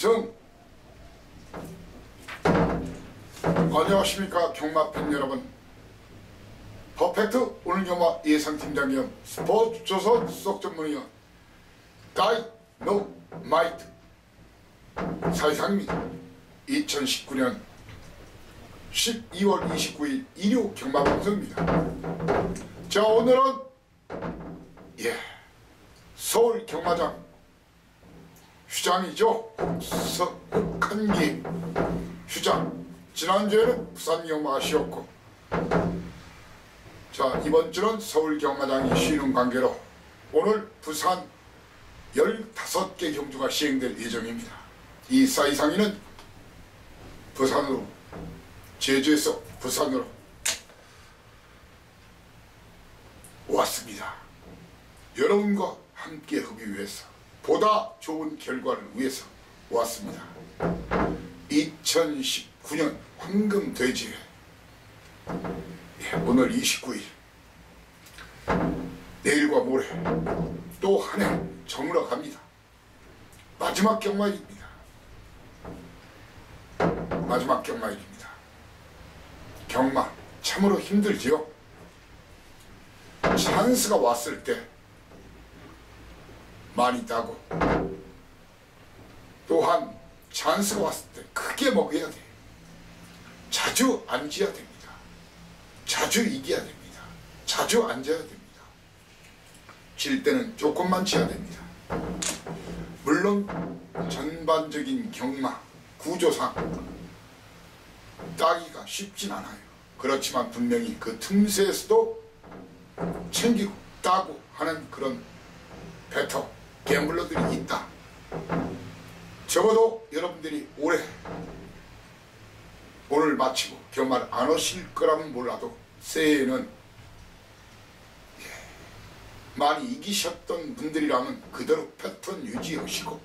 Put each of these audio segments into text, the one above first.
성 안녕하십니까 경마팬 여러분. 퍼펙트 오늘 경마 예상팀장 겸 스포츠조선 수석전문위원 다이노마이트 사이상입니다. 2019년 12월 29일 일요 경마방송입니다. 자, 오늘은 서울 경마장 휴장이죠. 혹한기 휴장. 지난주에는 부산 경마가 쉬었고, 자, 이번 주는 서울 경마장이 쉬는 관계로 오늘 부산 15개 경주가 시행될 예정입니다. 이 사이상이는 부산으로, 제주에서 부산으로 왔습니다. 여러분과 함께 하기 위해서, 보다 좋은 결과를 위해서 왔습니다. 2019년 황금돼지회, 오늘 29일, 내일과 모레 또 한 해 저물어 갑니다. 마지막 경마일입니다. 마지막 경마일입니다. 경마 참으로 힘들지요. 찬스가 왔을 때 많이 따고, 또한 찬스가 왔을 때 크게 먹어야 돼. 자주 앉아야 됩니다. 자주 이겨야 됩니다. 자주 앉아야 됩니다. 질 때는 조금만 지어야 됩니다. 물론 전반적인 경마 구조상 따기가 쉽진 않아요. 그렇지만 분명히 그 틈새에서도 챙기고 따고 하는 그런 배터 갬블러들이 있다. 적어도 여러분들이 올해 오늘 마치고 경마를 안 오실 거라면 몰라도 새해에는 많이 이기셨던 분들이라면 그대로 패턴 유지하시고,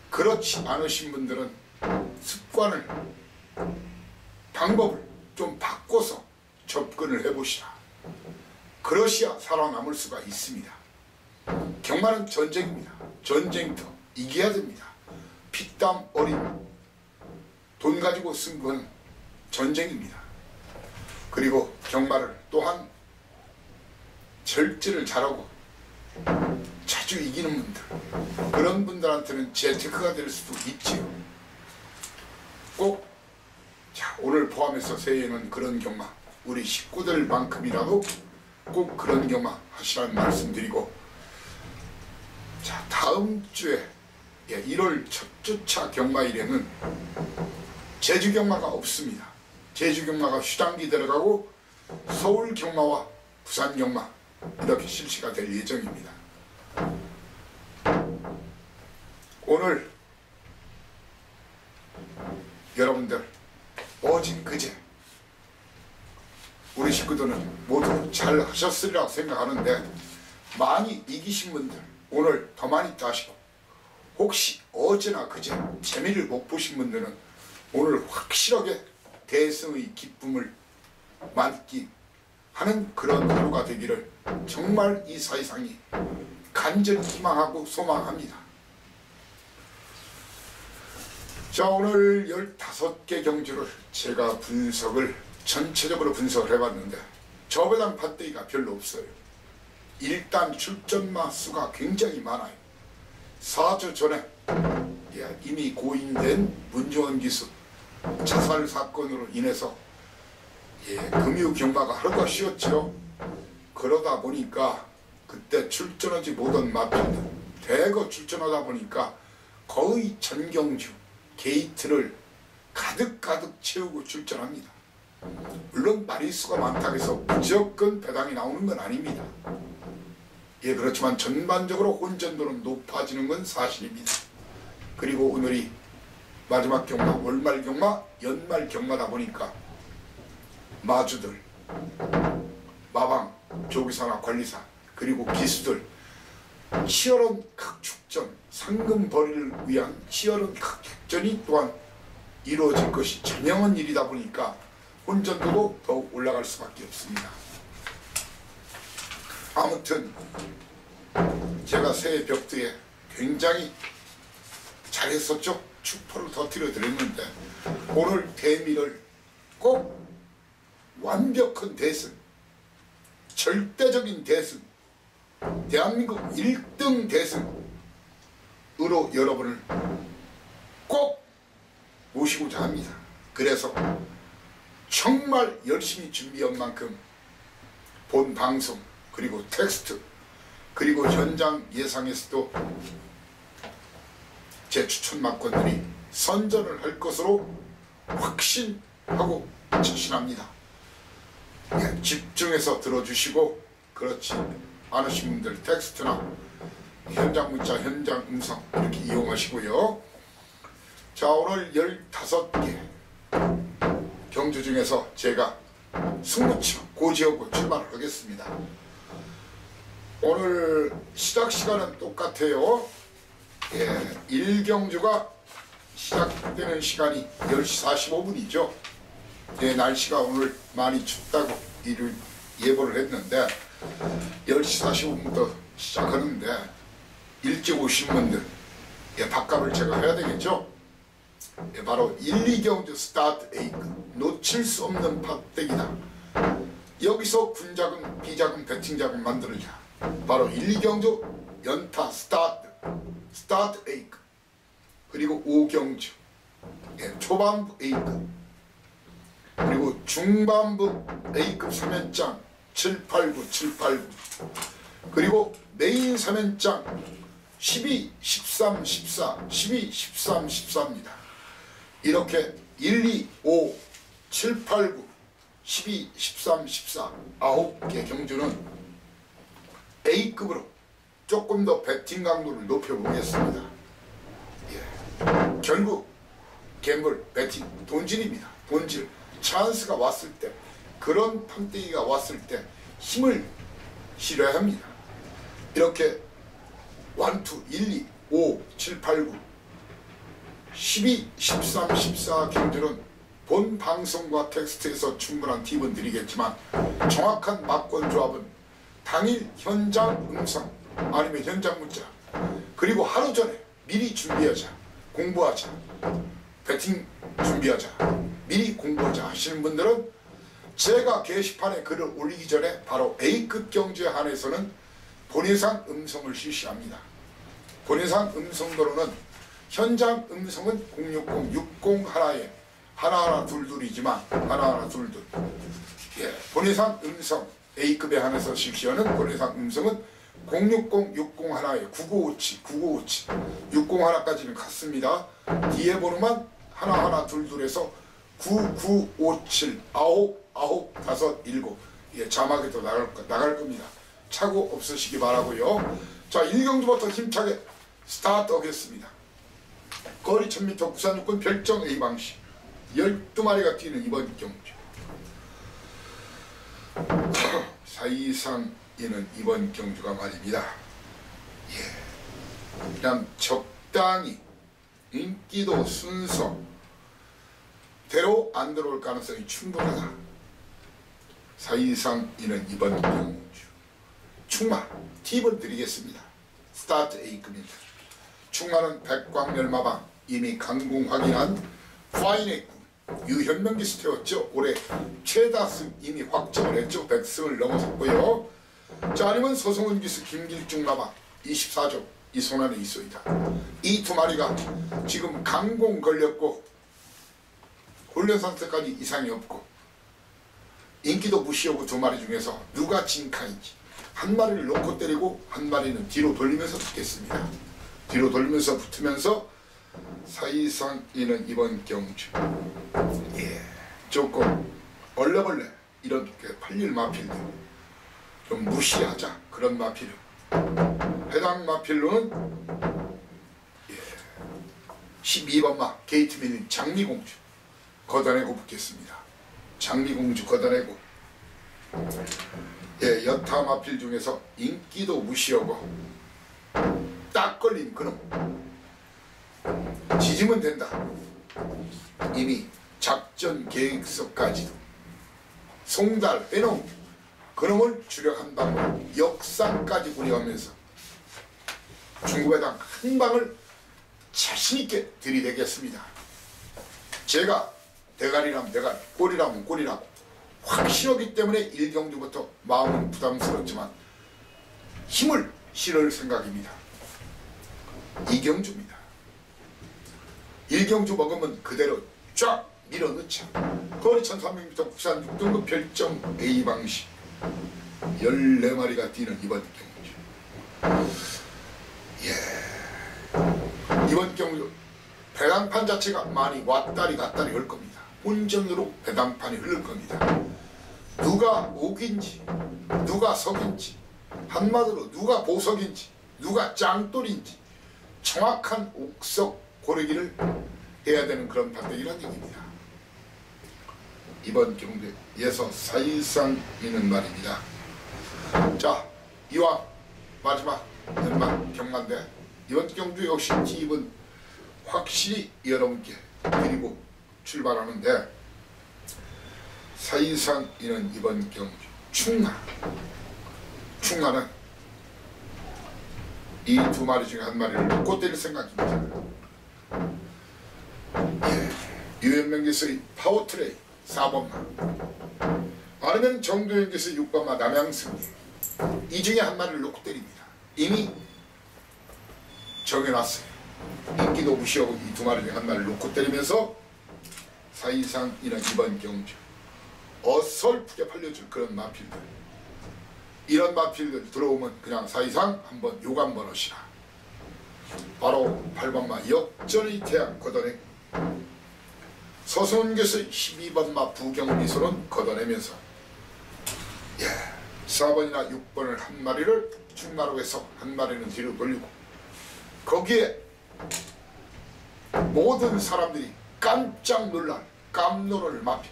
그렇지 않으신 분들은 습관을, 방법을 좀 바꿔서 접근을 해보시라. 그러시야 살아남을 수가 있습니다. 경마는 전쟁입니다. 전쟁터 이겨야 됩니다. 피땀 어린 돈 가지고 승부하는 전쟁입니다. 그리고 경마를 또한 절제를 잘하고 자주 이기는 분들, 그런 분들한테는 재테크가 될 수도 있지요. 꼭 오늘 포함해서 새해에는 그런 경마, 우리 식구들만큼이라도 꼭 그런 경마 하시라는 말씀드리고, 자, 다음 주에 1월 첫 주차 경마일에는 제주 경마가 없습니다. 제주 경마가 휴장기 들어가고 서울 경마와 부산 경마 이렇게 실시가 될 예정입니다. 오늘 여러분들 어제 그제 우리 식구들은 모두 잘 하셨으리라 생각하는데, 많이 이기신 분들 오늘 더 많이 따시고, 혹시 어제나 그제 재미를 못 보신 분들은 오늘 확실하게 대승의 기쁨을 만끽하는 그런 하루가 되기를 정말 이 사이상이 간절히 희망하고 소망합니다. 자, 오늘 15개 경주를 제가 전체적으로 분석을 해봤는데 저배당 판때기가 별로 없어요. 일단 출전마 수가 굉장히 많아요. 4주 전에 이미 고인된 문정원 기수 자살 사건으로 인해서 금유 경마가 하루가 쉬었죠. 그러다 보니까 그때 출전하지 못한 마편들 대거 출전하다 보니까 거의 전경주 게이트를 가득 채우고 출전합니다. 물론 마리수가 많다고 해서 무조건 배당이 나오는 건 아닙니다. 그렇지만 전반적으로 혼전도는 높아지는 건 사실입니다. 그리고 오늘이 마지막 경마, 월말 경마, 연말 경마다 보니까 마주들, 마방, 조기사나 관리사, 그리고 기수들 치열한 각축전, 상금 벌이를 위한 치열한 각축전이 또한 이루어질 것이 전형한 일이다 보니까 혼전도도 더욱 올라갈 수밖에 없습니다. 아무튼 제가 새해 벽두에 굉장히 잘했었죠. 축포를 터뜨려 드렸는데 오늘 대미를 꼭 완벽한 대승, 절대적인 대승, 대한민국 1등 대승으로 여러분을 꼭 모시고자 합니다. 그래서 정말 열심히 준비한 만큼 본 방송 그리고 텍스트 그리고 현장 예상에서도 제 추천 막건들이 선전을 할 것으로 확신하고 자신합니다. 예, 집중해서 들어주시고 그렇지 않으신 분들 텍스트나 현장 문자, 현장 음성 이렇게 이용하시고요. 자, 오늘 15개 경주 중에서 제가 승부처 고지하고 출발을 하겠습니다. 오늘 시작 시간은 똑같아요. 예, 1경주가 시작되는 시간이 10시 45분이죠. 예, 날씨가 오늘 많이 춥다고 예보를 했는데 10시 45분부터 시작하는데 일찍 오신 분들 예, 밥값을 제가 해야 되겠죠. 예, 바로 1, 2경주 스타트 에이크 놓칠 수 없는 팥대기다. 여기서 군자금, 비자금, 배팅자금 만들자. 바로 1, 2경주 연타 스타트 A급 그리고 5경주 예, 초반부 A급 그리고 중반부 A급 3연장 789 그리고 메인 3연장 12, 13, 14 12, 13, 14입니다. 이렇게 1, 2, 5, 7, 8, 9 12, 13, 14 9개 경주는 A급으로 조금 더 배팅 강도를 높여보겠습니다. 예. 결국 갬블, 배팅, 돈질입니다. 돈질, 찬스가 왔을 때 그런 판때기가 왔을 때 힘을 실어야 합니다. 이렇게 1, 2, 1, 2, 5, 7, 8, 9 12, 13, 14 경주는 본 방송과 텍스트에서 충분한 팁은 드리겠지만 정확한 막권 조합은 당일 현장 음성 아니면 현장 문자 그리고 하루 전에 미리 준비하자, 공부하자, 배팅 준비하자, 미리 공부하자 하시는 분들은 제가 게시판에 글을 올리기 전에 바로 A급 경주에 한해서는 본예상 음성을 실시합니다. 본예상 음성도로는 현장 음성은 060, 60 하나에 둘이지만 하나하나 둘 예, 본예상 음성 A급에 한해서 실시하는 본예상 음성은 060, 60 하나에 9957, 60 하나까지는 같습니다. 뒤에 번호만 하나하나 둘에서 9957, 9, 7 예, 자막에도 나갈 겁니다. 착오 없으시기 바라고요. 자, 1경주부터 힘차게 스타트 하겠습니다. 거리 1000m 부산육군 별정 A 방식 12마리가 뛰는 이번 경주. 사이상에는 이번 경주가 말입니다. 예, 그냥 적당히 인기도 순서 대로 안 들어올 가능성이 충분하다. 사이상에는 이번 경주 충마 팁을 드리겠습니다. 스타트 A급입니다. 충마는 백광열마방 이미 강공 확인한 파이넥 유현명 기수 태웠죠. 올해 최다승 이미 확정을 했죠. 100승을 넘어섰고요. 자, 아니면 서성은 기수 김길중 마방 24점 이 손안에 있어이다. 이 두 마리가 지금 강공 걸렸고 훈련상태까지 이상이 없고 인기도 무시하고 두 마리 중에서 누가 진카인지 한 마리를 놓고 때리고 한 마리는 뒤로 돌리면서 붙겠습니다. 뒤로 돌리면서 붙으면서 사이상에는 이번 경주 예, 조금 얼레벌레 이렇게 팔릴 마필들 좀 무시하자. 그런 마필 해당 마필로는 예, 12번마 게이트맨인 장미공주 걷어내고 붙겠습니다. 장미공주 걷어내고 예, 여타 마필 중에서 인기도 무시하고 딱 걸린 그놈 지지면 된다. 이미 작전 계획서까지도 송달해놓은 그놈을 주력한 방법 역상까지 고려하면서 중구배당 한 방을 자신있게 들이대겠습니다. 제가 대가리라면 대가리, 꼬리라면 꼬리라고 확실하기 때문에 1경주부터 마음은 부담스럽지만 힘을 실을 생각입니다. 2경주입니다. 1경주 먹으면 그대로 쫙 밀어넣자. 거리 1300m 국산 6등급 별정 A 방식 14마리가 뛰는 이번 경주. 이번 경주 배당판 자체가 많이 왔다리 갔다리 할 겁니다. 온전으로 배당판이 흐를 겁니다. 누가 옥인지 누가 석인지 한마디로 누가 보석인지 누가 짱돌인지 정확한 옥석 고르기를 해야 되는 그런 판정이라는 얘기입니다. 이번 경주에서 사실상 있는 말입니다. 자, 이왕 마지막 연말 경마인데 이번 경주 역시 팁은 확실히 여러분께 드리고 출발하는데 사실상 이는 이번 경주 충나는 이 두 마리 중에 한 마리를 놓고 때릴 생각입니다. 유현명기서의 파워트레이 4번마 아니면 정도현기서의 6번마 남양승리 이 중에 한 마리를 놓고 때립니다. 이미 정해놨어요. 인기도 무시하고 이 두 마리 중에 한 마리를 놓고 때리면서 사실상 이런 이번 경주 어설프게 팔려줄 그런 마필들, 이런 마필들 들어오면 그냥 사실상 한번 욕 한번 하시라. 바로 8번마 역전의 태양 걷어내 서수원교수의 12번마 부경미소는 걷어내면서 4번이나 6번을 한 마리를 중마로 해서 한 마리는 뒤로 돌리고 거기에 모든 사람들이 깜짝 놀란 깜놀을 마필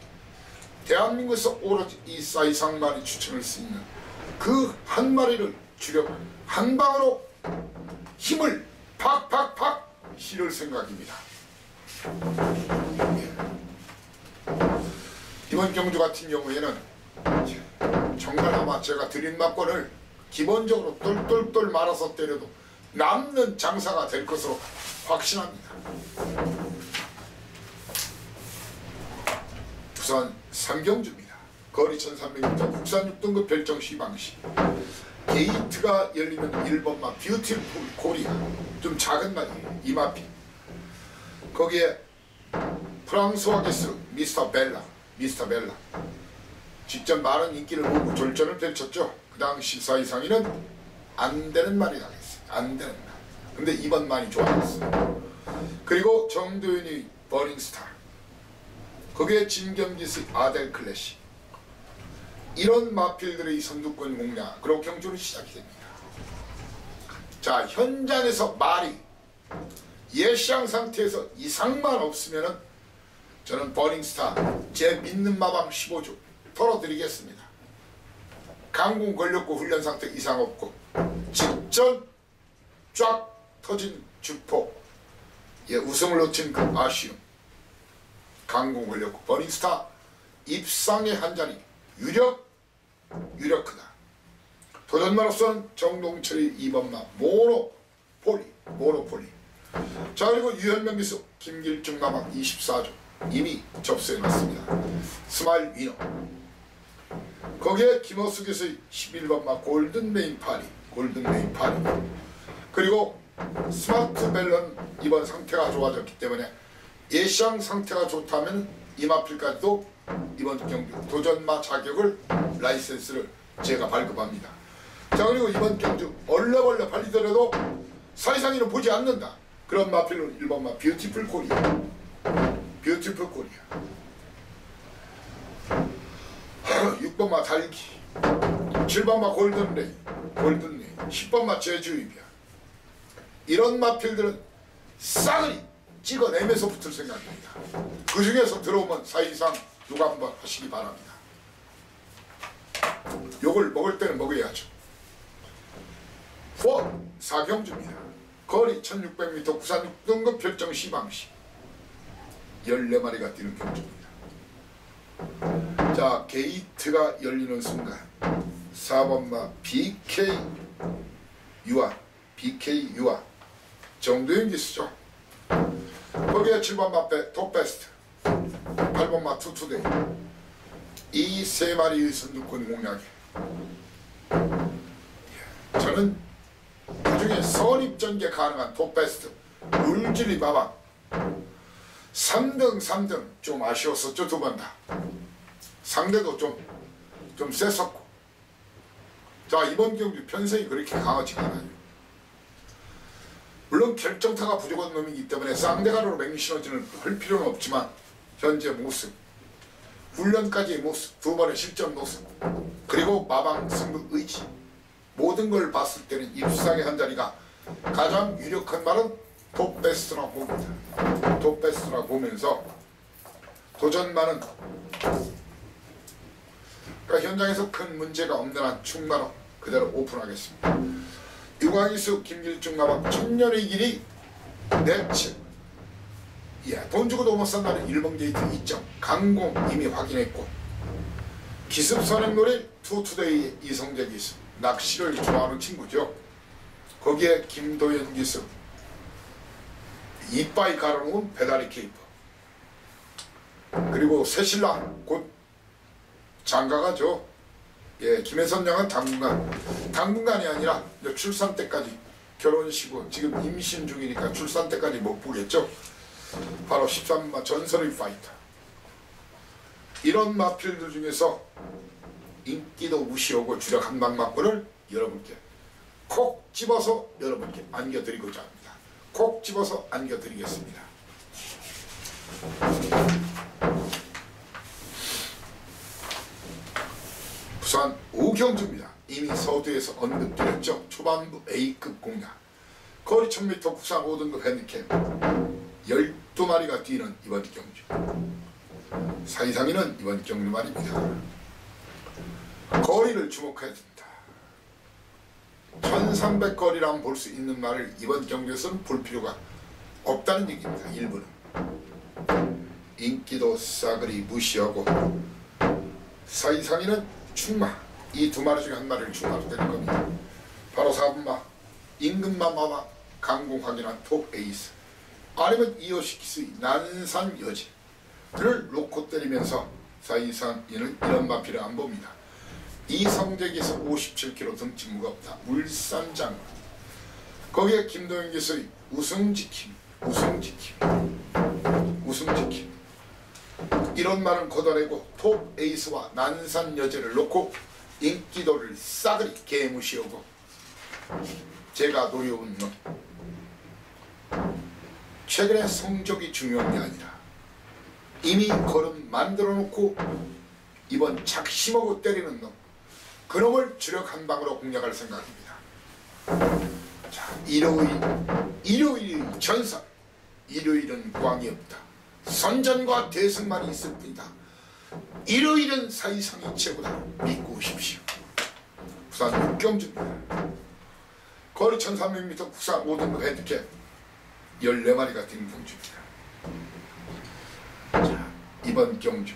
대한민국에서 오로지 이 사이상만이 추천할 수 있는 그 한 마리를 주력 한 방으로 힘을 팍팍팍 실을 생각입니다. 이번 경주 같은 경우에는 정말 아마 제가 드린 막권을 기본적으로 똘똘똘 말아서 때려도 남는 장사가 될 것으로 확신합니다. 부산 3경주입니다. 거리 1300m 국산 6등급 별정 시방시 게이트가 열리면 1번마 뷰티풀 코리아 좀 작은 말이에요. 이마피 거기에 프랑스와 게스 미스터 벨라 직접 많은 인기를 모으고 졸전을 펼쳤죠. 그 당시 사이상위는 안되는 말이 나겠어요. 안되는 말. 근데 이번 많이 좋아졌어요. 그리고 정도윤이 버닝스타 거기에 진경기스 아델 클래식 이런 마필들의 선두권 공략 그리고 경주는 시작이 됩니다. 자, 현장에서 말이 예시장 상태에서 이상만 없으면은 저는 버닝스타 제 믿는 마방 15주 털어드리겠습니다. 강공 걸렸고 훈련 상태 이상 없고 직전 쫙 터진 주포 우승을 놓친 그 아쉬움 강공 걸렸고 버닝스타 입상의 한 자리 유력 크다. 도전마로서는 정동철이 2번마 모노폴리 자, 그리고 유현명 기수 김길중 마방 24조 이미 접수해놨습니다. 스마일 위너 거기에 김호수 기수의 11번마 골든메인 파리 그리고 스마트 밸런 이번 상태가 좋아졌기 때문에 예시장 상태가 좋다면 이마필까지도 이번 경주 도전마 자격을 라이센스를 제가 발급합니다. 자, 그리고 이번 경주 얼레벌레 팔리더라도 사이상위는 보지 않는다. 그런 마필로 1번마 뷰티풀 코리아 6번마 달기 7번마 골든레이 10번마 제주이비아 이런 마필들은 싸그리 찍어내면서 붙을 생각입니다. 그 중에서 들어오면 사실상 누가 한번 하시기 바랍니다. 욕을 먹을 때는 먹어야죠. 4경주입니다. 거리 1600m 국산 6등급 별정 시방시 14마리가 뛰는 경주입니다. 자, 게이트가 열리는 순간 4번마 BK 유아 정도현 기수죠. 거기에 7번 마페 톱베스트, 8번 마 투투데이, 이 세 마리의 선두권 공략에 저는 그중에 선입전개 가능한 톱베스트, 울지리 마방 3등 좀 아쉬웠었죠. 두 번 다 상대도 좀 셌었고. 자, 이번 경주 편성이 그렇게 강하지가 않아요. 물론 결정타가 부족한 놈이기 때문에 쌍대가루로 맹신어진을 할 필요는 없지만 현재 모습, 훈련까지의 모습, 두 번의 실전 모습, 그리고 마방 승부 의지, 모든 걸 봤을 때는 입상의 한 자리가 가장 유력한 말은 톱베스트라고 봅니다. 톱베스트라고 보면서 도전만은 그러니까 현장에서 큰 문제가 없는 한 충마로 그대로 오픈하겠습니다. 유광희수, 김길중 마방 천년의 길이 내측. 돈 주고도 못 산다는 1번 게이트 2점 강공 이미 확인했고, 기습 선행놀이 투투데이 이성재 기수, 낚시를 좋아하는 친구죠. 거기에 김도현 기수, 이빠이 갈아놓은 배다리 케이퍼, 그리고 새신랑 곧 장가가죠. 예, 김혜선 양은 당분간이 아니라 출산 때까지, 결혼시고 지금 임신 중이니까 출산 때까지 못 보겠죠. 바로 13마 전설의 파이터. 이런 마필들 중에서 인기도 무시하고 주력 한방 맞고를 여러분께 콕 집어서 여러분께 안겨드리고자 합니다. 콕 집어서 안겨드리겠습니다. 부산 우경주입니다. 이미 서두에서 언급드렸죠. 초반부 A급 공략, 거리 1000m 국산 5등급 핸디캡 12마리가 뛰는 이번 경주. 사이상위는 이번 경주 말입니다. 거리를 주목해야 됩니다. 1300거리라면 볼 수 있는 말을 이번 경주에서는 볼 필요가 없다는 얘기입니다. 일부는 인기도 싸그리 무시하고, 사이상위는 충마, 이 두 마리 중에 한 마리를 충마로 때릴 겁니다. 바로 4분마 임금만 마마 강공 확인한 톱 에이스, 아니면 이어시키스의 난산 여제들을 놓고 때리면서 사이상위는 이런 마필을 안 봅니다. 이성재기수 57kg 등치 무겁다. 울산장군, 거기에 김도현 기수의 우승지킴, 이런 말은 걷어내고 톱 에이스와 난산 여제를 놓고 인기도를 싸그리 개무시하고, 제가 노려온 놈, 최근에 성적이 중요한 게 아니라 이미 걸음 만들어 놓고 이번 작심하고 때리는 놈, 그놈을 주력 한 방으로 공략할 생각입니다. 자, 일요일의 전설, 일요일은 꽝이 없다. 선전과 대승만이 있을 뿐이다. 일요일은 사이상이 최고다. 믿고 오십시오. 부산 육경주입니다. 거리 1300m 국산 5등급 핸디캡 14마리가 뛴 경주입니다. 자, 이번 경주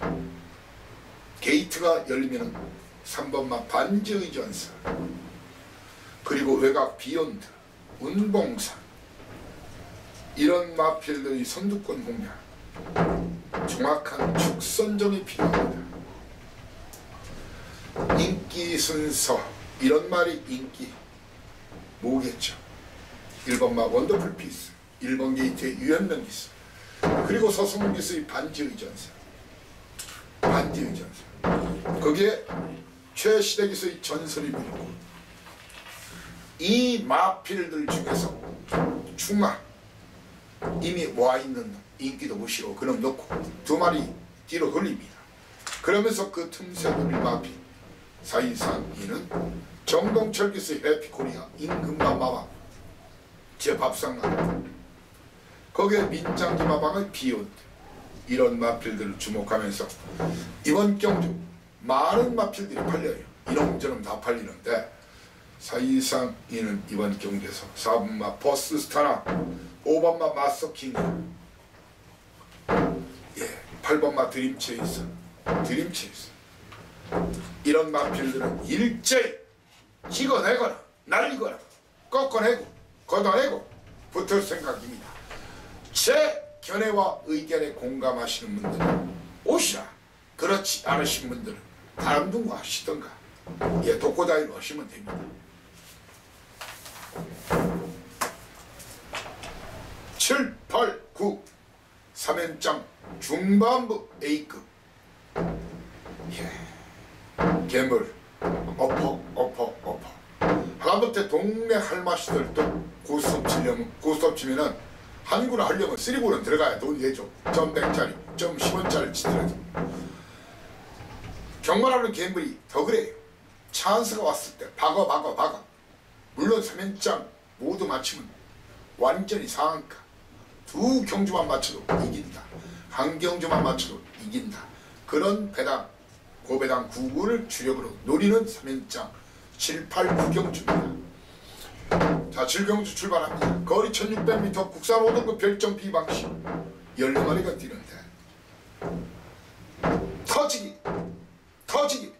게이트가 열리면 3번마 반지의 전설, 그리고 외곽 비욘드, 운봉산, 이런 마필들의 선두권 공략, 정확한 축선점이 필요합니다. 인기 순서, 이런 말이 인기 뭐겠죠. 1번마 원더풀 피스, 1번 게이트의 유현명 기수, 그리고 서승훈 기수의 반지의 전설, 거기에 최시대 기수의 전설이 부리고, 이 마필들 중에서 충마 이미 와있는 인기도 무시하고 그놈 넣고 두 마리 뒤로 흘립니다. 그러면서 그 틈새 돌릴 마필 사이상위는 정동철 기수의 해피코리아, 임금만 마방 제 밥상만, 거기에 민장기 마방의 비욘드, 이런 마필들을 주목하면서 이번 경주 많은 마필들이 팔려요. 이놈저놈 다 팔리는데, 사이상위는 이번 경주에서 4번마 버스스타나 5번마 마서킹, 8번마 드림체이스, 이런 마필들은 일제히 찍어내거나 날리거나 꺾어내고 걷어내고 붙을 생각입니다. 제 견해와 의견에 공감하시는 분들은 오시라. 그렇지 않으신 분들은 다른 분과 하시던가 독고다이로 하시면 됩니다. 칠, 8, 9 3연장 중반부 A급 괴물 엎어 하다못해 동네 할마씨들도 고스톱 치면은 한구를 하려면 3구는 들어가야 돈이 되죠. 점 100짜리 점 10원짜리 치더라도 경마라는 괴물이 더 그래요. 찬스가 왔을 때 박아 물론 3연장 모두 맞추면 완전히 상한가. 두 경주만 맞춰도 이긴다. 한 경주만 맞춰도 이긴다. 그런 배당 고배당 9구를 주력으로 노리는 3연장 7, 8, 9경주입니다. 자, 7경주 출발합니다. 거리 1600m 국산 5등급 별점 B방식 14마리가 뛰는데 터지기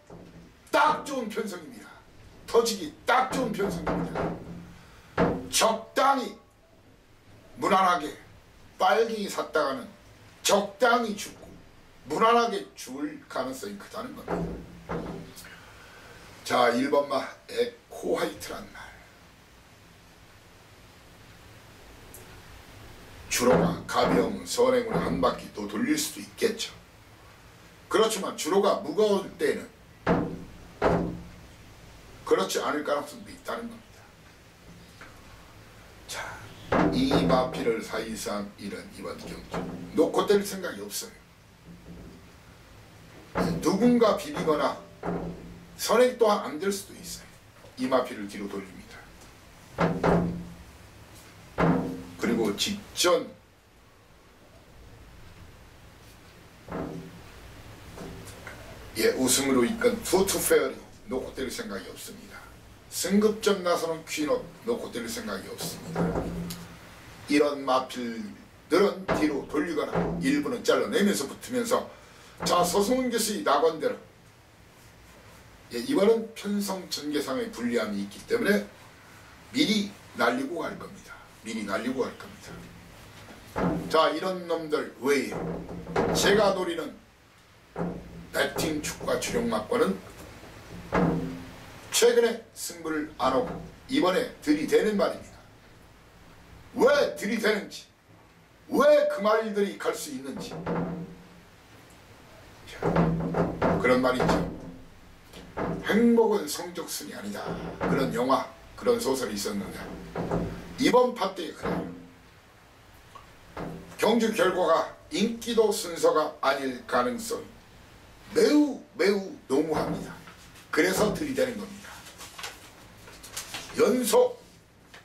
딱 좋은 편성입니다. 터지기 딱 좋은 편성입니다. 적당히 무난하게 빨갱이 샀다가는 적당히 죽고 무난하게 죽을 가능성이 크다는 겁니다. 자, 1번마 에코화이트란 말. 주로가 가벼운 선행으로 한 바퀴 또 돌릴 수도 있겠죠. 그렇지만 주로가 무거울 때는 그렇지 않을 가능성도 있다는 겁니다. 자, 이 마피를 사이상 잃은 이번 경주 놓고 뗄 생각이 없어요. 누군가 비비거나 선행 또한 안 될 수도 있어요. 이 마피를 뒤로 돌립니다. 그리고 직전 우승으로 이끈 투투페어리 놓고 뗄 생각이 없습니다. 승급전 나서는 퀸업 놓고 뗄 생각이 없습니다. 이런 마필들은 뒤로 돌리거나 일부는 잘라내면서 붙으면서 자, 서승훈 교수의 낙원대로 이번은 편성 전개상의 불리함이 있기 때문에 미리 날리고 갈 겁니다. 자, 이런 놈들 외에 제가 노리는 배팅 축구와 주력막과는 최근에 승부를 안 하고 이번에 들이대는 말입니다. 왜 들이대는지, 왜 그 말들이 갈 수 있는지. 자, 그런 말이죠. 행복은 성적순이 아니다. 그런 영화, 그런 소설이 있었는데 이번 판때에 그래요. 경주 결과가 인기도 순서가 아닐 가능성이 매우 농후합니다. 그래서 들이대는 겁니다. 연속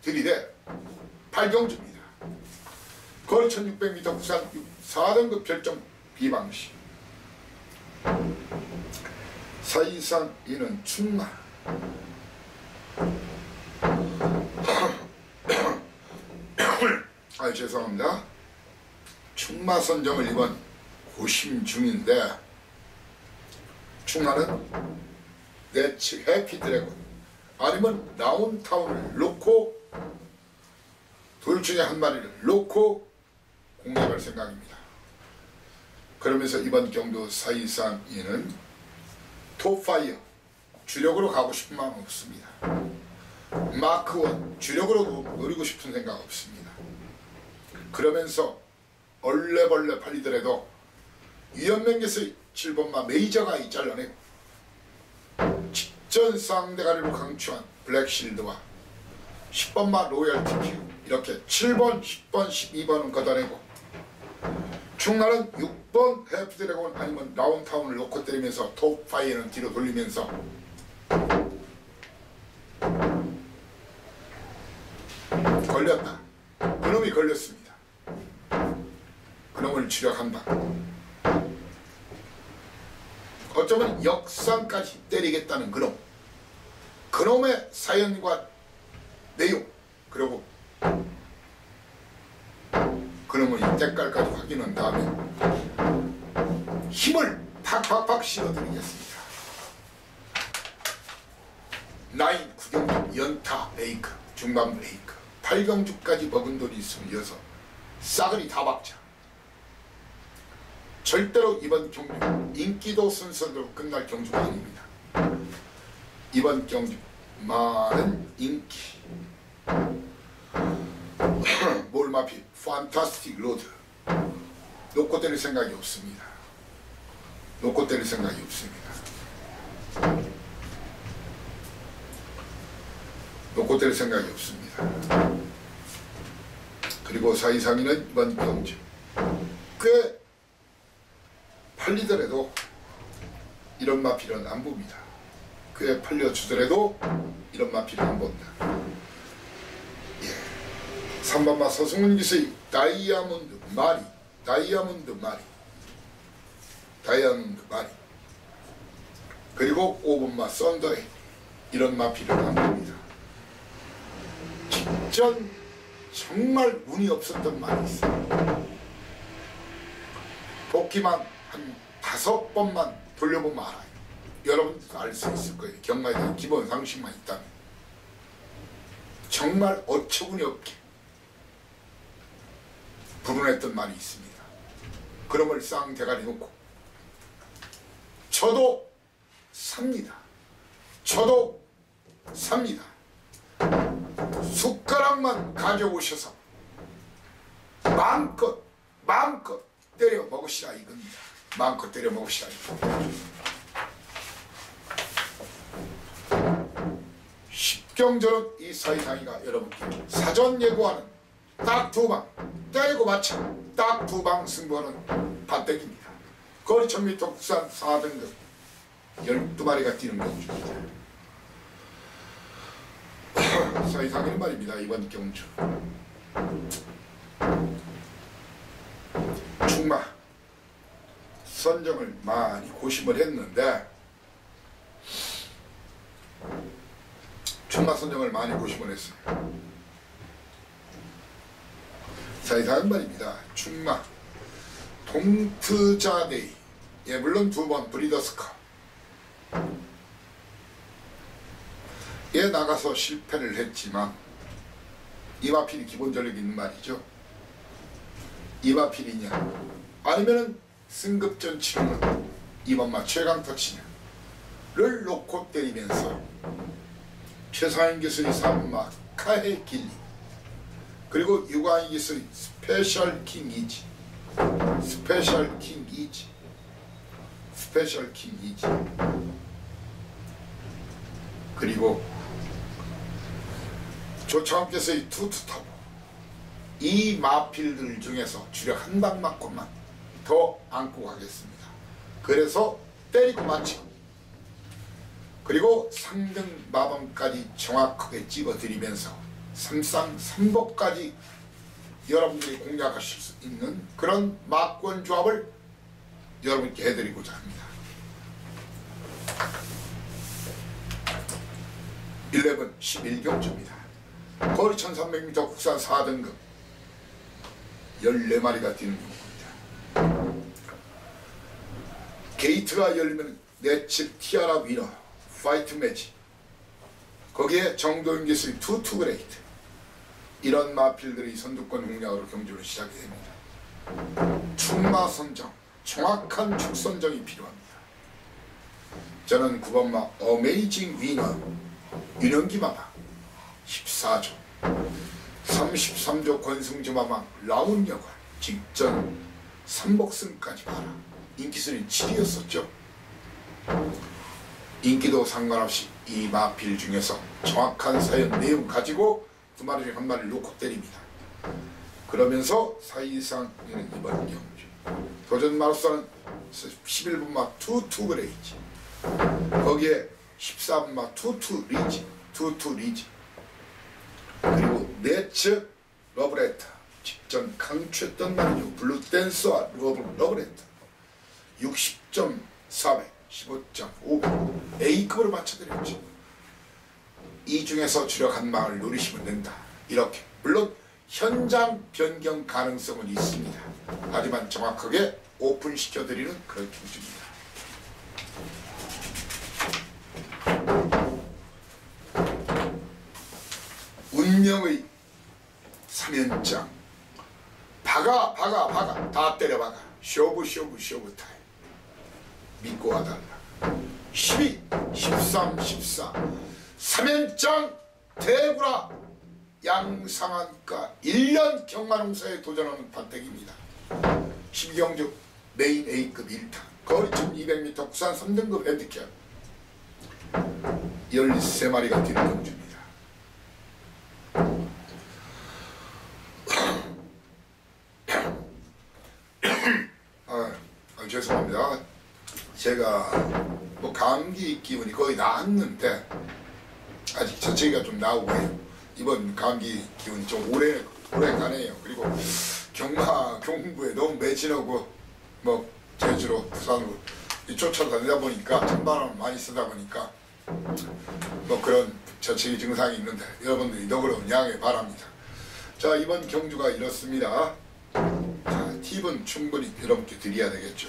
들이대 8경주입니다. 거리 1600m 부산 4등급 별점 B방식. 사이상 이는 충마. 죄송합니다. 충마 선정을 이번 고심 중인데 충마는 내측 해피드래곤 아니면 다운타운을 놓고 둘 중에 한 마리를 놓고 공략할 생각입니다. 그러면서 이번 경도 사이상 이는 톱파이어 주력으로 가고 싶은 마음 없습니다. 마크1 주력으로 노리고 싶은 생각 없습니다. 그러면서 얼레벌레 팔리더라도 위험맹에서의 7번마 메이저가이 잘라내고 직전 쌍대가리로 강추한 블랙실드와 10번마 로열티큐 이렇게 7번, 10번, 12번은 걷어내고 충날은 6번 해피드래곤 아니면 다운타운을 놓고 때리면서 톱파이어는 뒤로 돌리면서 걸렸다. 그놈이 걸렸습니다. 그놈을 추격한다. 어쩌면 역상까지 때리겠다는 그놈의 사연과 내용 그리고 그놈의 때깔까지 확인한 다음에 힘을 팍팍팍 실어드리겠습니다. 9경주 연타 A급 중반 A급 8경주까지 먹은 돈이 26 싸그리 다 박자. 절대로 이번 경주 인기도 순서대로 끝날 경주가 아닙니다. 이번 경주 많은 인기 몰마피 판타스틱 로드 놓고 때릴 생각이 없습니다. 놓고 때릴 생각이 없습니다. 놓고 때릴 생각이 없습니다. 그리고 사이상위는 이번 경주 꽤 팔리더라도 이런 마필은 안 봅니다. 꽤 팔려주더라도 이런 마필은 안 본다. 예. 3번마 서승훈 기수의 다이아몬드 마리 그리고 5번마 썬더의 이런 마필은 안 봅니다. 직전 정말 운이 없었던 말이 있어요. 복귀만 한 5번만 돌려보면 알아요. 여러분들도 알 수 있을 거예요. 경마에 대한 기본 상식만 있다면. 정말 어처구니 없게 불운했던 말이 있습니다. 그놈을 쌍대가리 놓고 저도 삽니다. 숟가락만 가져오셔서 마음껏 때려 먹으시라 이겁니다. 마음껏 때려 먹으시라 이겁니다. 십경전은 이 사이상이가 여러분께 사전 예고하는 딱 2방 때리고 맞춰 딱 2방 승부하는 반대기입니다. 거리 1000m 국산 4등급 12마리가 뛰는 경주입니다. 사이상이는 말입니다. 이번 경주 충마 선정을 많이 고심을 했는데 충마 선정을 많이 고심을 했어요. 사이상은 말입니다. 충마 동트자데이 예 물론 2번 브리더스컵 에 나가서 실패를 했지만 이 마필이 기본적으로 있는 말이죠. 이 마필이냐 아니면은 승급전 치르는 이번마 최강터치냐를 놓고 때리면서 최상인 기술이 3번마 카헤 길리 그리고 유광희 기술이 스페셜 킹 이지 그리고 조창욱께서의 투투터보 이 마필들 중에서 주력 한 방만큼만 더 안고 가겠습니다. 그래서 때리고 맞히고 그리고 3등 마방까지 정확하게 집어드리면서 3쌍 3법까지 여러분들이 공략하실 수 있는 그런 막권 조합을 여러분께 해드리고자 합니다. 11 11경주입니다. 거리 1300m 국산 4등급 14마리가 뛰는 경우입니다. 게이트가 열리면 내측 티아라 위너 파이트 매치 거기에 정도윤 기수의 투투 그레이트 이런 마필들이 선두권 공략으로 경주를 시작이 됩니다. 충마 선정 정확한 축선정이 필요합니다. 저는 9번마 어메이징 위너 윤영기 마방 14조 33조 권승주 마방 라운 여관 직전 3복승까지 봐라. 인기순위 7위였었죠. 인기도 상관없이 이 마필 중에서 정확한 사연 내용 가지고 2마리 중 1마리를 놓고 때립니다. 그러면서 사이상 이번 경주 도전마로서는 11번마 투투 그레이지 거기에 14번마 투투 리지 그리고 네츠 러브레터 직전 강추했던 말이죠. 블루댄스와 러브레터 60.400 15.500 A급으로 맞춰드렸죠. 이 중에서 주력 한 방을 노리시면 된다. 이렇게 물론 현장 변경 가능성은 있습니다. 하지만 정확하게 오픈시켜드리는 그런 경주입니다. 운명의 3연장 박아 다 때려박아. 쇼부 타임. 믿고 와달라. 12, 13, 14 3연장 대구라 양상한가 1년 경마농사에 도전하는 판택입니다. 12경주 메인 A급 1타 거리 1200m 국산 3등급 핸디캡 13마리가 뛰는 경주입니다. 죄송합니다. 제가 뭐 감기 기운이 거의 나았는데 아직 저체기가 좀 나오고요. 이번 감기 기운이 좀 오래 가네요. 그리고 경마 경부에 너무 매진하고 뭐 제주로 부산으로 쫓아다니다 보니까 찬바람을 많이 쓰다 보니까 뭐 그런 저체기 증상이 있는데 여러분들이 너그러운 양해 바랍니다. 자, 이번 경주가 이렇습니다. 자, 팁은 충분히 여러분께 드려야 되겠죠.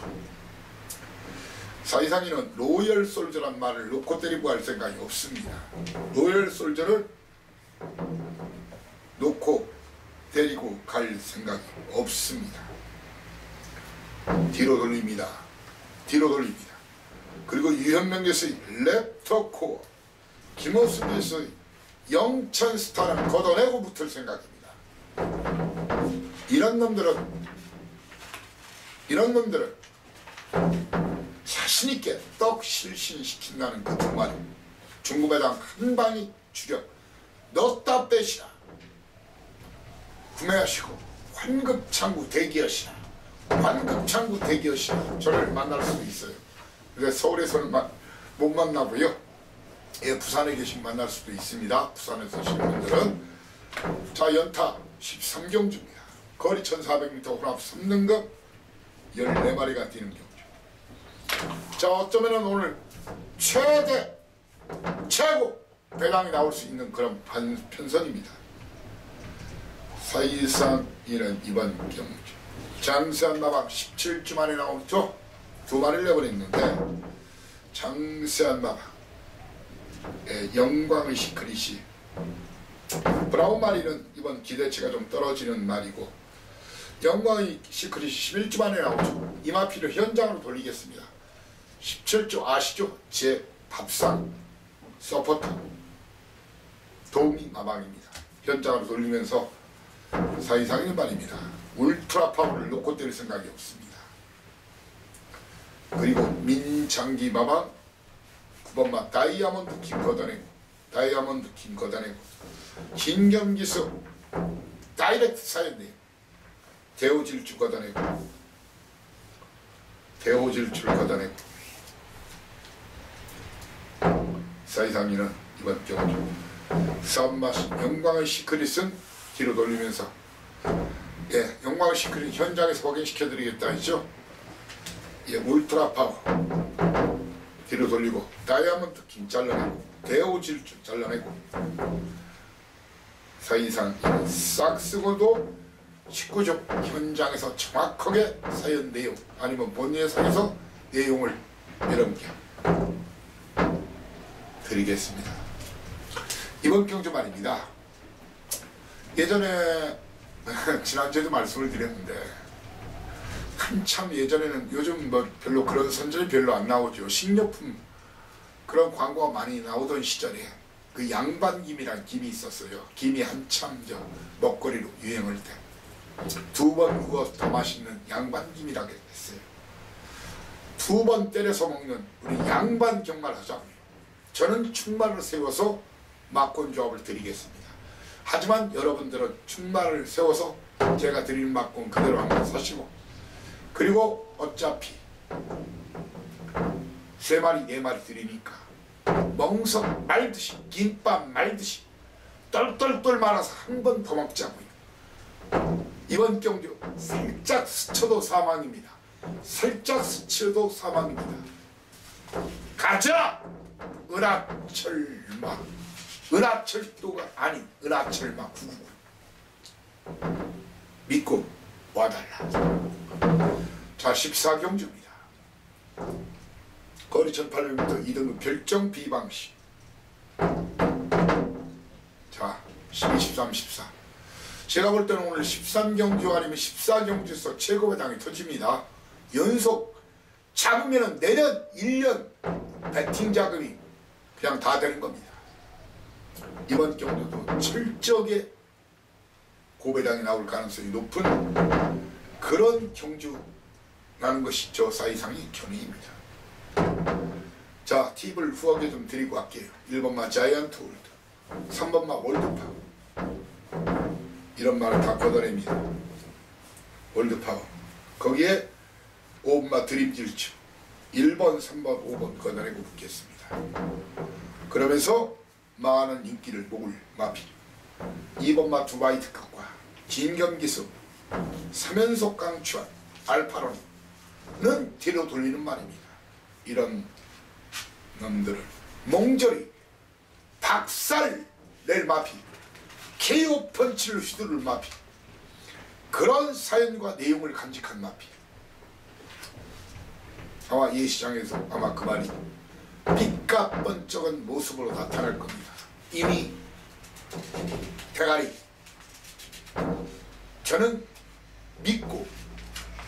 사이상이는 로열 솔저란 말을 놓고 때리고 할 생각이 없습니다. 로열 솔저를 놓고 때리고 갈 생각이 없습니다. 뒤로 돌립니다. 그리고 유현명 교수의 랩터 코어, 김호순 교수의 영천 스타를 걷어내고 붙을 생각입니다. 이런 놈들은 자신있게 떡 실신시킨다는 그 두 마리 중구매당 한 방이 죽여 넣었다 빼시라. 구매하시고 환급창구 대기하시라. 저를 만날 수도 있어요. 그래서 서울에서는 못 만나고요. 예, 부산에 계신 만날 수도 있습니다. 부산에서 사시는 분들은. 자, 연타 13경주입니다. 거리 1400m 혼합 3등급 14마리가 뛰는 경주. 자, 어쩌면 오늘 최고 배당이 나올 수 있는 그런 편선입니다. 사실상 이는 이번 경주 장세한 마방 17주 만에 나오죠. 두 마리를 내버렸는데 장세한 마방 영광의 시크릿이 브라운 마리는 이번 기대치가 좀 떨어지는 말이고 영광의 시크릿이 11주 만에 나오죠. 이 마피를 현장으로 돌리겠습니다. 17주 아시죠? 제 밥상 서포터 도우미 마방입니다. 현장으로 돌리면서 사이상의 말입니다. 울트라 파워를 놓고 때릴 생각이 없습니다. 그리고 민장기 마방 9번마 다이아몬드 킹 걷어내고 진겸기수 다이렉트 사연님 대호질주 걷어내고 사이상이는 이번 경주 싸움맛 영광의 시크릿은 뒤로 돌리면서 영광의 시크릿 현장에서 확인시켜드리겠다 했죠. 울트라 파워 뒤로 돌리고 다이아몬드 킹 잘라내고 대호질주 잘라내고 사이상 싹 쓰고도 19조 현장에서 정확하게 사연 내용 아니면 본예상에서 내용을 여러분께 드리겠습니다. 이번 경주 말입니다. 예전에 지난주에도 말씀을 드렸는데 한참 예전에는 요즘 뭐 별로 그런 선전이 별로 안 나오죠. 식료품 그런 광고가 많이 나오던 시절에 그 양반김이란 김이 있었어요. 김이 한참 먹거리로 유행할 때 두 번 구워 더 맛있는 양반김이라고 했어요. 두 번 때려서 먹는 우리 양반 경마를 하자고요. 저는 충말을 세워서 막권 조합을 드리겠습니다. 하지만 여러분들은 충말을 세워서 제가 드리는 막권 그대로 한번 사시고 그리고 어차피 3마리 4마리 드리니까 멍석 말듯이 김밥 말듯이 똘똘똘 말아서 한 번 더 먹자고요. 이번 경주 살짝 스쳐도 사망입니다. 가자! 은하철도가 아닌 은하철마 999 믿고 와달라. 자, 14경주입니다. 거리 1800m 2등급 별정 비방식. 자, 12, 13, 14 제가 볼 때는 오늘 13경주 아니면 14경주에서 최고 배당이 터집니다. 연속 잡으면 내년 1년 배팅 자금이 그냥 다 되는 겁니다. 이번 경주도 철저하게 고배당이 나올 가능성이 높은 그런 경주라는 것이 저 사이상의 견해입니다. 자, 팁을 후하게 좀 드리고 갈게요. 1번마 자이언트 홀드, 3번마 월드파워, 이런 말을 다 걷어냅니다. 월드파워, 거기에 5번마 드림질주, 1번, 3번, 5번 걷어내고 붙겠습니다. 그러면서 많은 인기를 목을 마필, 2번마 두바이트 컷과 진경기수, 3연속 강추한 알파로는 뒤로 돌리는 말입니다. 이런 놈들을 몽졸이 박살 낼 마피, KO 펀치를 휘두를 마피, 그런 사연과 내용을 간직한 마피. 아마 이 시장에서 아마 그 말이 빛과 번쩍은 모습으로 나타날 겁니다. 이미 대가리, 저는 믿고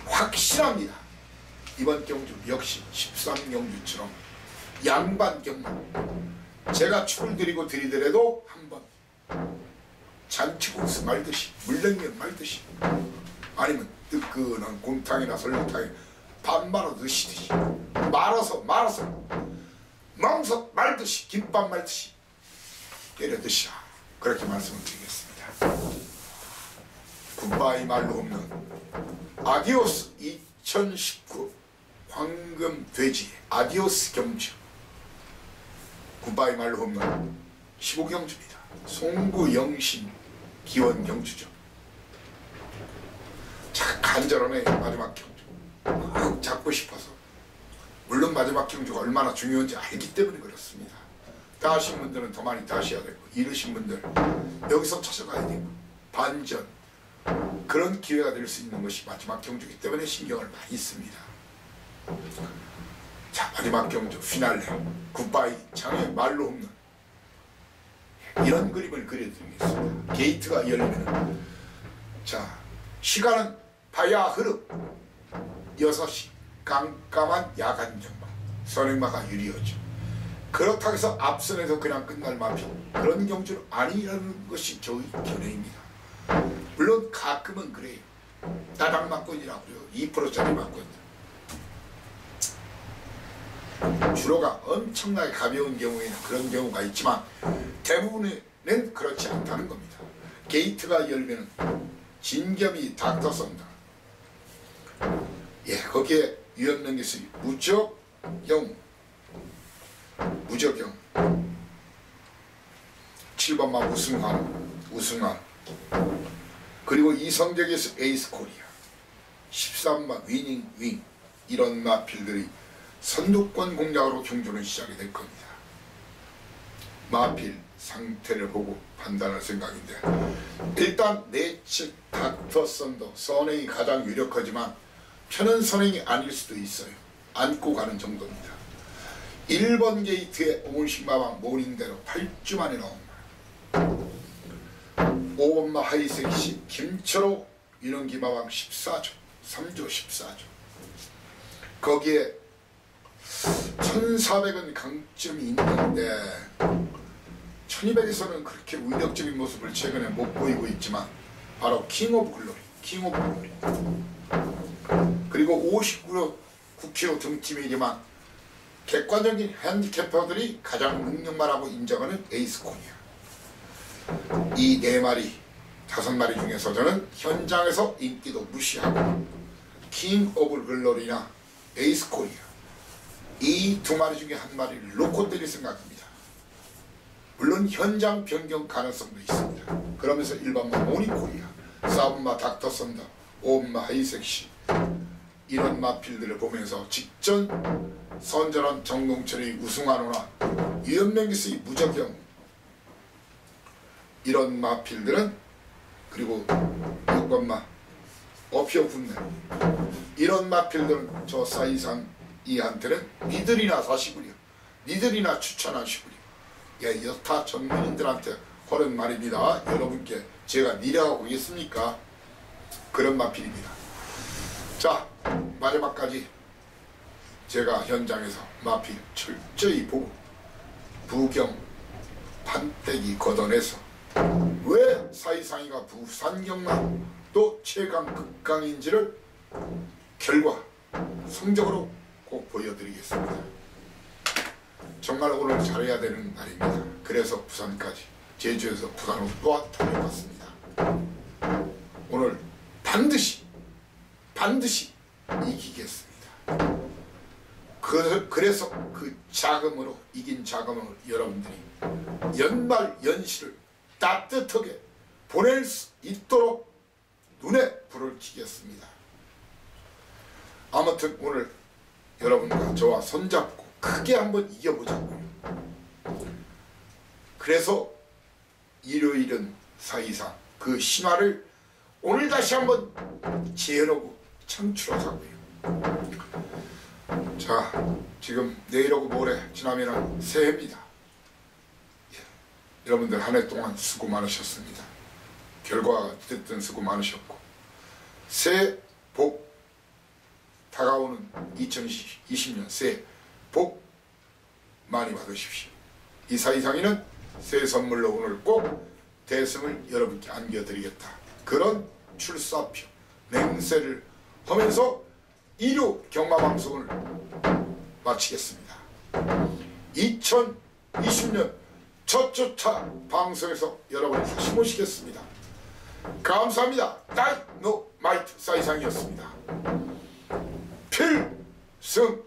확실합니다. 이번 경주 역시 13경주처럼 양반 경주, 제가 축을 드리고 드리더라도 한번 잔치국수 말듯이, 물냉면 말듯이, 아니면 뜨끈한 곰탕이나 설렁탕에 밥 말아 드시듯이, 말아서 멍석 말듯이, 김밥 말듯이 때려 드시라, 그렇게 말씀을 드리겠습니다. 굿바이 말로 없는 아디오스 2019 황금돼지 아디오스 경주, 굿바이 말로 없는 15경주입니다. 송구 영신 기원 경주죠. 참 간절하네. 마지막 경주 막 잡고 싶어서, 물론 마지막 경주가 얼마나 중요한지 알기 때문에 그렇습니다. 다하신 분들은 더 많이 다하셔야 되고, 이르신 분들 여기서 찾아가야 되고, 반전 그런 기회가 될 수 있는 것이 마지막 경주이기 때문에 신경을 많이 씁니다. 자, 마지막 경주 피날레 굿바이 장의 말로 없는 이런 그림을 그려드리겠습니다. 게이트가 열리면, 자, 시간은 바야 흐름 6시, 깜깜한 야간 전망, 선행마가 유리하죠. 그렇다고 해서 앞선에서 그냥 끝날 마피, 그런 경주는 아니라는 것이 저의 견해입니다. 물론 가끔은 그래요. 따당 막건이라고요. 2%짜리 막건. 주로가 엄청나게 가벼운 경우에는 그런 경우가 있지만 대부분은 그렇지 않다는 겁니다. 게이트가 열면 진겸이 닥터선다. 예, 거기에 위험능기술이 무적영 7번마 우승한, 그리고 이성적에서 에이스 코리아, 13마 위닝 윙, 이런 마필들이 선두권 공략으로 경주는 시작이 될 겁니다. 마필 상태를 보고 판단할 생각인데, 일단 내측 닥터 썬더 선행이 가장 유력하지만 편한 선행이 아닐 수도 있어요. 안고 가는 정도입니다. 1번 게이트에 오은식마방 모닝대로 8주 만에 나옵니다. 5번마 하이섹시 김철호 윤원기마방 14조 3조 14조, 거기에 1400은 강점이 있는데 1200에서는 그렇게 위력적인 모습을 최근에 못 보이고 있지만, 바로 킹 오브 글로리 그리고 59kg 등팀이지만 객관적인 핸디캐퍼들이 가장 능력만하고 인정하는 에이스 코리아, 이 4마리 5마리 중에서 저는 현장에서 인기도 무시하고 킹 오브 글로리나 에이스 코리아, 이 2마리 중에 1마리를 놓고 때릴 생각입니다. 물론 현장 변경 가능성도 있습니다. 그러면서 1번마 모니코리아, 4번마 닥터 썬더, 5번마 하이섹시, 이런 마필들을 보면서 직전 선전한 정동철이 우승하노나 유연명기수의 무적형, 이런 마필들은, 그리고 6번마 어피어 분내, 이런 마필들은 저 사이상 이한테는 니들이나 사시구려, 니들이나 추천하시구려. 예, 여타 전문인들한테 하는 말입니다. 여러분께 제가 미래가 보겠습니까? 그런 마필입니다. 자, 마지막까지 제가 현장에서 마필 철저히 보고 부경 판때기 걷어내서 왜 사이상이가 부산경남 또 최강 극강인지를 결과 성적으로 꼭 보여드리겠습니다. 정말 오늘 잘해야 되는 날입니다. 그래서 부산까지 제주에서 부산으로 또 다녀왔습니다. 오늘 반드시 이기겠습니다. 그래서 그 자금으로 이긴 자금으로 여러분들이 연말 연시를 따뜻하게 보낼 수 있도록 눈에 불을 켜겠습니다. 아무튼 오늘 여러분과 저와 손잡고 크게 한번 이겨보자고요. 그래서 일요일은 사이상 그 신화를 오늘 다시 한번 재현하고 창출하자고요. 자, 지금 내일하고 모레 지나면 새해입니다. 여러분들 한 해 동안 수고 많으셨습니다. 결과가 어쨌든 수고 많으셨고 새해 복 다가오는 2020년 새해 복 많이 받으십시오. 이 사이상이는 새해 선물로 오늘 꼭 대승을 여러분께 안겨드리겠다. 그런 출사표 맹세를 하면서 1호 경마방송을 마치겠습니다. 2020년 첫 주차 방송에서 여러분을 다시 모시겠습니다. 감사합니다. 다이노마이트 사이상이었습니다. 필승